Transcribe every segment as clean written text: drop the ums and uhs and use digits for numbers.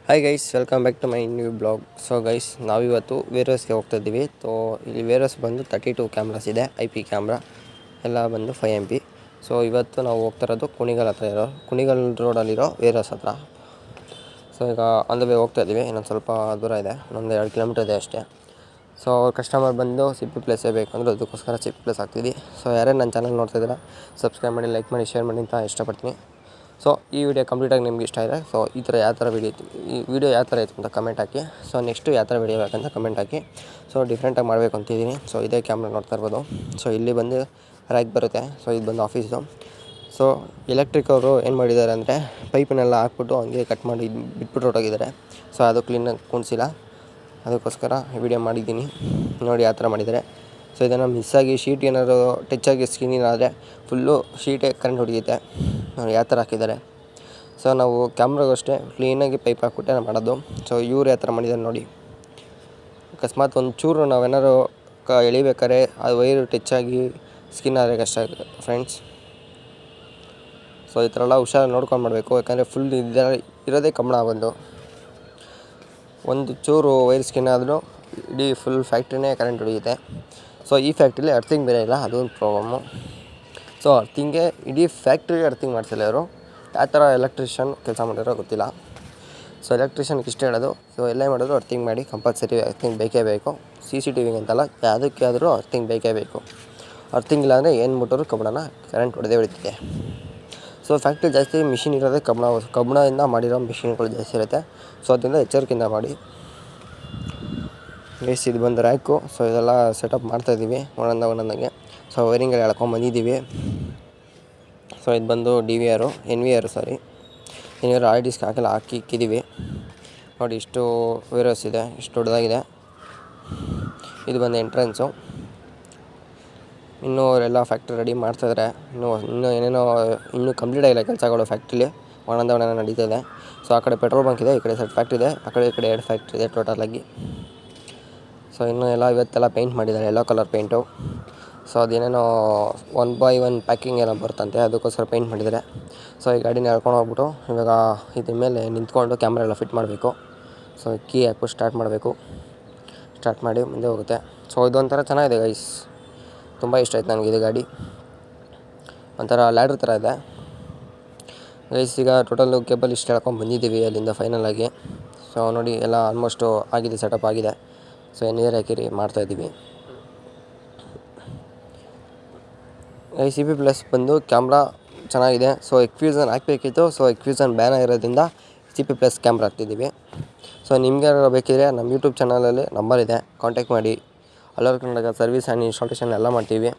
Hi guys, welcome back to my new blog. So guys, ನಾವಿವತ್ತು ವೇರಸ್ಗೆ ಹೋಗ್ತಾ ಇದ್ದೀವಿ. ಇಲ್ಲಿ ವೇರಸ್ ಬಂದು 32 ಕ್ಯಾಮ್ರಾಸ್ ಇದೆ, IP ಕ್ಯಾಮ್ರಾ ಎಲ್ಲ ಬಂದು 5 MP. ಸೊ ಇವತ್ತು ನಾವು ಹೋಗ್ತಾ ಇರೋದು ಕುಣಿಗಲ್ ರೋಡಲ್ಲಿರೋ ವೇರಸ್ ಹತ್ರ. ಸೊ ಈಗ ಆನ್ ದ ವೇ ಹೋಗ್ತಾ ಇದ್ದೀವಿ. ಇನ್ನೊಂದು ಸ್ವಲ್ಪ ದೂರ ಇದೆ, ಒಂದು 2 ಕಿಲೋಮೀಟರ್ ಇದೆ ಅಷ್ಟೇ. ಸೊ ಕಸ್ಟಮರ್ ಬಂದು ಸಿಪ್ಪಿ ಪ್ಲೇಸೇ ಬೇಕಂದ್ರೆ ಅದಕ್ಕೋಸ್ಕರ ಸಿಪ್ಪಿ ಪ್ಲೇಸ್ ಹಾಕ್ತಿದ್ವಿ. ಸೊ ಯಾರೇ ನನ್ನ ಚಾನಲ್ ನೋಡ್ತಿದ್ದೀರಾ, ಸಬ್ಸ್ಕ್ರೈಬ್ ಮಾಡಿ, ಲೈಕ್ ಮಾಡಿ, ಶೇರ್ ಮಾಡಿ ಅಂತ ಇಷ್ಟಪಡ್ತೀನಿ. ಸೊ ಈ ವಿಡಿಯೋ ಕಂಪ್ಲೀಟಾಗಿ ನಿಮ್ಗೆ ಇಷ್ಟ ಇದೆ. ಸೊ ಈ ಥರ ಯಾವ ಥರ ಈ ವಿಡಿಯೋ ಯಾವ ಥರ ಇತ್ತು ಅಂತ ಕಮೆಂಟ್ ಹಾಕಿ. ಸೊ ನೆಕ್ಸ್ಟು ಯಾವ ಥರ ವಿಡಿಯೋ ಬೇಕಂತ ಕಮೆಂಟ್ ಹಾಕಿ. ಸೊ ಡಿಫ್ರೆಂಟಾಗಿ ಮಾಡಬೇಕು ಅಂತಿದ್ದೀನಿ. ಸೊ ಇದೇ ಕ್ಯಾಮ್ರಾ ನೋಡ್ತಾ ಇರ್ಬೋದು. ಸೊ ಇಲ್ಲಿ ಬಂದು ರ್ಯಾಕ್ ಬರುತ್ತೆ. ಸೊ ಇದು ಬಂದು ಆಫೀಸು. ಸೊ ಎಲೆಕ್ಟ್ರಿಕ್ ಅವರು ಏನು ಮಾಡಿದ್ದಾರೆ ಅಂದರೆ ಪೈಪನ್ನೆಲ್ಲ ಹಾಕ್ಬಿಟ್ಟು ಹಂಗೆ ಕಟ್ ಮಾಡಿ ಬಿಟ್ಬಿಟ್ಟು ಹೊರಟೋಗಿದ್ದಾರೆ. ಸೊ ಅದು ಕ್ಲೀನಾಗಿ ಕುಣಿಸಿಲ್ಲ, ಅದಕ್ಕೋಸ್ಕರ ವಿಡಿಯೋ ಮಾಡಿದ್ದೀನಿ. ನೋಡಿ ಯಾವ ಥರ ಮಾಡಿದ್ದಾರೆ. ಸೊ ಇದನ್ನು ಮಿಸ್ಸಾಗಿ ಶೀಟ್ ಏನಾದರೂ ಟಚ್ ಆಗಿ ಸ್ಕ್ರೀನ್ ಆದರೆ ಫುಲ್ಲು ಶೀಟೇ ಕರೆಂಟ್ ಹೊಡೆಯುತ್ತೆ. ಯಾವ ಥರ ಹಾಕಿದ್ದಾರೆ. ಸೊ ನಾವು ಕ್ಯಾಮ್ರಾಗೂ ಅಷ್ಟೇ ಕ್ಲೀನಾಗಿ ಪೈಪ್ ಹಾಕ್ಬಿಟ್ಟೆ ಮಾಡೋದು. ಸೊ ಇವ್ರು ಯಾವ ಥರ ಮಾಡಿದ್ದಾರೆ ನೋಡಿ. ಅಕಸ್ಮಾತ್ ಒಂಚೂರು ನಾವೇನಾದ್ರು ಎಳಿಬೇಕಾದ್ರೆ ಅದು ವೈರು ಟಚ್ ಆಗಿ ಸ್ಕಿನ್ ಆದರೆ ಕಷ್ಟ ಆಗುತ್ತೆ ಫ್ರೆಂಡ್ಸ್. ಸೊ ಈ ಥರ ಎಲ್ಲ ಹುಷಾರು ನೋಡ್ಕೊಂಡು ಮಾಡಬೇಕು. ಯಾಕಂದರೆ ಫುಲ್ ಇರೋದೇ ಕಬ್ಬಣ ಒಂದು ಚೂರು ವೈರ್ ಸ್ಕಿನ್ ಆದರೂ ಇಡೀ ಫುಲ್ ಫ್ಯಾಕ್ಟ್ರಿನೇ ಕರೆಂಟ್ ಹೊಡೆಯುತ್ತೆ. ಸೊ ಈ ಫ್ಯಾಕ್ಟ್ರಿಲಿ ಅರ್ಥಿಂಗ್ ಬೇರೆ ಇಲ್ಲ, ಅದೊಂದು ಪ್ರಾಬ್ಲಮ್ಮು. ಸೊ ಅರ್ಥಿಂಗೆ ಇಡೀ ಫ್ಯಾಕ್ಟ್ರಿಗೆ ಅರ್ಥಿಂಗ್ ಮಾಡಿಸಿಲ್ಲ ಇವರು. ಯಾವ ಥರ ಎಲೆಕ್ಟ್ರಿಷಿಯನ್ ಕೆಲಸ ಮಾಡಿರೋ ಗೊತ್ತಿಲ್ಲ. ಸೊ ಎಲೆಕ್ಟ್ರಿಷಿಯನ್ಗೆ ಇಷ್ಟ ಹೇಳೋದು, ಸೊ ಎಲ್ಲೇ ಮಾಡಿದ್ರು ಅರ್ಥಿಂಗ್ ಮಾಡಿ, ಕಂಪಲ್ಸರಿ ಅರ್ಥಿಂಗ್ ಬೇಕೇ ಬೇಕು. CCTV ಅಂತಲ್ಲ, ಯಾವುದಕ್ಕೆ ಆದರೂ ಅರ್ಥಿಂಗ್ ಬೇಕೇ ಬೇಕು. ಅರ್ಥಿಂಗ್ ಇಲ್ಲ ಅಂದರೆ ಏನು ಮುಟ್ಟೋರು ಕಬ್ಬಣನ ಕರೆಂಟ್ ಹೊಡೆದೇ ಹೊಡಿತಿದೆ. ಸೊ ಫ್ಯಾಕ್ಟ್ರಿ ಜಾಸ್ತಿ ಮಿಷಿನ್ ಇರೋದೇ ಕಬ್ಬಣದಿಂದ ಮಾಡಿರೋ ಮಿಷಿನ್ಗಳು ಜಾಸ್ತಿ ಇರುತ್ತೆ. ಸೊ ಅದರಿಂದ ಎಚ್ಚರಿಕೆಯಿಂದ ಮಾಡಿ. ಗೈಸ್, ಇದು ಬಂದು ರ್ಯಾಕು. ಸೊ ಇದೆಲ್ಲ ಸೆಟಪ್ ಮಾಡ್ತಾಯಿದ್ದೀವಿ ಒಂದೊಂದಾಗೆ. ಸೊ ವೈರಿಂಗೆಲ್ಲ ಎಳ್ಕೊಂಬಂದಿದ್ದೀವಿ. ಸೊ ಇದು ಬಂದು NVR ಹಾರ್ಡ್ ಡಿಸ್ಕ್ ಹಾಕಿದ್ದೀವಿ. ನೋಡಿ ಇಷ್ಟು ವೇರಸ್ ಇದೆ, ಇಷ್ಟು ದೊಡ್ಡದಾಗಿದೆ. ಇದು ಬಂದು ಎಂಟ್ರೆನ್ಸು. ಇನ್ನೂ ಅವರೆಲ್ಲ ಫ್ಯಾಕ್ಟ್ರಿ ರೆಡಿ ಮಾಡ್ತಾಯಿದ್ದಾರೆ. ಇನ್ನೂ ಕಂಪ್ಲೀಟ್ ಆಗಿಲ್ಲ ಕೆಲಸಗಳು ಫ್ಯಾಕ್ಟ್ರಿಲಿ. ಒಂದೊಂದೇ ನಡೀತಾಯಿದೆ. ಸೊ ಆ ಕಡೆ ಪೆಟ್ರೋಲ್ ಬಂಕ್ ಇದೆ, ಈ ಕಡೆ ಸೈಡ್ ಫ್ಯಾಕ್ಟ್ರಿ ಇದೆ, ಆ ಕಡೆ ಈ ಕಡೆ 2 ಫ್ಯಾಕ್ಟ್ರಿ ಇದೆ ಟೋಟಲಾಗಿ. ಸೊ ಇನ್ನೂ ಇವತ್ತೆಲ್ಲ ಪೇಂಟ್ ಮಾಡಿದ್ದಾರೆ, ಯೆಲ್ಲೋ ಕಲರ್ ಪೇಂಟು. ಸೊ ಅದೇನೇನೋ 1/1 ಪ್ಯಾಕಿಂಗ್ ಏನೋ ಬರ್ತಂತೆ, ಅದಕ್ಕೋಸ್ಕರ ಪೇಂಟ್ ಮಾಡಿದ್ದಾರೆ. ಸೊ ಈ ಗಾಡಿನ ಎಳ್ಕೊಂಡು ಹೋಗ್ಬಿಟ್ಟು ಇವಾಗ ಇದ್ರ ಮೇಲೆ ನಿಂತ್ಕೊಂಡು ಕ್ಯಾಮ್ರಾ ಎಲ್ಲ ಫಿಟ್ ಮಾಡಬೇಕು. ಸೊ ಕೀ ಹಾಕ್ಬಿಟ್ಟು ಸ್ಟಾರ್ಟ್ ಮಾಡಿ ಮುಂದೆ ಹೋಗುತ್ತೆ. ಸೊ ಇದೊಂಥರ ಚೆನ್ನಾಗಿದೆ ಗೈಸ್, ತುಂಬ ಇಷ್ಟ ಆಯ್ತು ನನಗೆ ಇದು ಗಾಡಿ. ಒಂಥರ ಲ್ಯಾಡ್ರ್ ಥರ ಇದೆ ಗೈಸ್. ಈಗ ಟೋಟಲ್ಲು ಕೇಬಲ್ ಇಷ್ಟು ಎಳ್ಕೊಂಡು ಬಂದಿದ್ದೀವಿ ಅಲ್ಲಿಂದ ಫೈನಲಾಗಿ. ಸೊ ನೋಡಿ ಎಲ್ಲ ಆಲ್ಮೋಸ್ಟು ಆಗಿದೆ, ಸೆಟಪ್ ಆಗಿದೆ. ಸೊ ನೀರು ಹಾಕಿರಿ ಮಾಡ್ತಾಯಿದ್ದೀವಿ. CP ಪ್ಲಸ್ ಬಂದು ಕ್ಯಾಮ್ರಾ ಚೆನ್ನಾಗಿದೆ. ಸೊ ಎಕ್ವಿಷನ್ ಹಾಕಬೇಕಿತ್ತು. ಸೊ ಎಕ್ವಿಷನ್ ಬ್ಯಾನ್ ಆಗಿರೋದ್ರಿಂದ CP ಪ್ಲಸ್ ಕ್ಯಾಮ್ರಾ ಹಾಕ್ತಿದ್ದೀವಿ. ಸೊ ನಿಮಗೆ ಬೇಕಿದ್ರೆ ನಮ್ಮ ಯೂಟ್ಯೂಬ್ ಚಾನಲಲ್ಲಿ ನಂಬರ್ ಇದೆ, ಕಾಂಟ್ಯಾಕ್ಟ್ ಮಾಡಿ. All Karnataka service and installation ಎಲ್ಲ ಮಾಡ್ತೀವಿ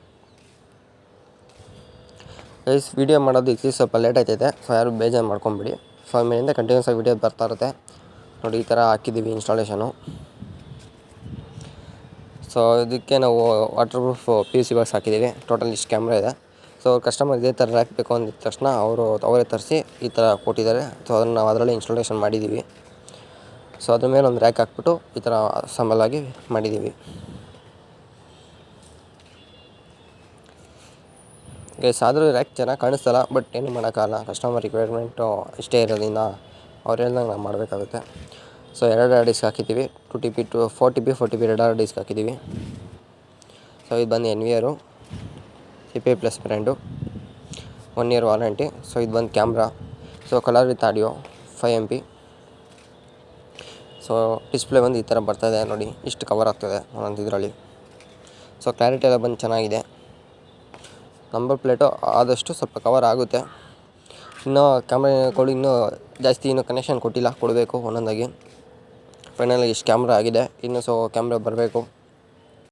ಗೈಸ್. ವೀಡಿಯೋ ಮಾಡೋದು ಸ್ವಲ್ಪ ಲೇಟ್ ಆಯ್ತೈತೆ. ಸೊ ಯಾರು ಬೇಜಾರು ಮಾಡ್ಕೊಂಬಿಡಿ. ಸೊ ಆಮೇಲಿಂದ ಕಂಟಿನ್ಯೂಸ್ ಆಗಿ ವೀಡಿಯೋ ಬರ್ತಾ ಇರುತ್ತೆ. ನೋಡಿ ಈ ಥರ ಹಾಕಿದ್ದೀವಿ ಇನ್ಸ್ಟಾಲೇಷನು. ಸೊ ಇದಕ್ಕೆ ನಾವು ವಾಟರ್ ಪ್ರೂಫ್ PVC ಬಾಕ್ಸ್ ಹಾಕಿದ್ದೀವಿ. ಟೋಟಲ್ ಇಷ್ಟು ಕ್ಯಾಮ್ರಾ ಇದೆ. ಸೊ ಕಸ್ಟಮರ್ ಇದೇ ಥರ ರ್ಯಾಕ್ ಬೇಕು ಅಂದಿದ್ದ ತಕ್ಷಣ ಅವರೇ ತರಿಸಿ ಈ ಥರ ಕೊಟ್ಟಿದ್ದಾರೆ. ಸೊ ಅದನ್ನು ನಾವು ಅದರಲ್ಲೇ ಇನ್ಸ್ಟಾಲೇಷನ್ ಮಾಡಿದ್ದೀವಿ. ಸೊ ಅದ್ರ ಮೇಲೆ ಒಂದು ರ್ಯಾಕ್ ಹಾಕ್ಬಿಟ್ಟು ಈ ಥರ ಅಸೆಂಬಲಾಗಿ ಮಾಡಿದ್ದೀವಿ ಗೈಸ್. ಆದರೂ ರ್ಯಾಕ್ ಚೆನ್ನಾಗಿ ಕಾಣಿಸ್ತಲ್ಲ, ಬಟ್ ಏನು ಮಾಡೋಕ್ಕಾಗಲ್ಲ. ಕಸ್ಟಮರ್ ರಿಕ್ವೈರ್ಮೆಂಟು ಇಷ್ಟೇ ಇರೋದ್ರಿಂದ ಅವ್ರು ಹೇಳ್ದಂಗೆ ನಾವು ಮಾಡಬೇಕಾಗುತ್ತೆ. ಸೊ 2 ಹಾರ್ಡ್ ಡಿಸ್ಕ್ ಹಾಕಿದ್ದೀವಿ. 2TB 4TB 2 ಹಾರ್ಡ್ ಡಿಸ್ಕ್ ಹಾಕಿದ್ದೀವಿ. ಸೊ ಇದು ಬಂದು NVR CP plus brand, 1 year warranty. So ಇದು ಬಂದು camera. So colour with audio 5 MP. So display ಬಂದು ಈ ಥರ ಬರ್ತಾಯಿದೆ ನೋಡಿ, ಇಷ್ಟು ಕವರ್ ಆಗ್ತದೆ ಒಂದೊಂದು ಇದರಲ್ಲಿ. ಸೊ ಕ್ಲಾರಿಟಿ ಎಲ್ಲ ಬಂದು ಚೆನ್ನಾಗಿದೆ. ನಂಬರ್ ಪ್ಲೇಟು ಆದಷ್ಟು ಸ್ವಲ್ಪ ಕವರ್ ಆಗುತ್ತೆ. ಇನ್ನೂ ಕ್ಯಾಮ್ರಾಗಳು ಇನ್ನೂ ಜಾಸ್ತಿ ಕನೆಕ್ಷನ್ ಕೊಡಬೇಕು ಒಂದೊಂದಾಗಿ. ಫೈನಲಾಗಿ ಇಷ್ಟು ಕ್ಯಾಮ್ರಾ ಆಗಿದೆ. ಇನ್ನು ಕ್ಯಾಮ್ರಾ ಬರಬೇಕು.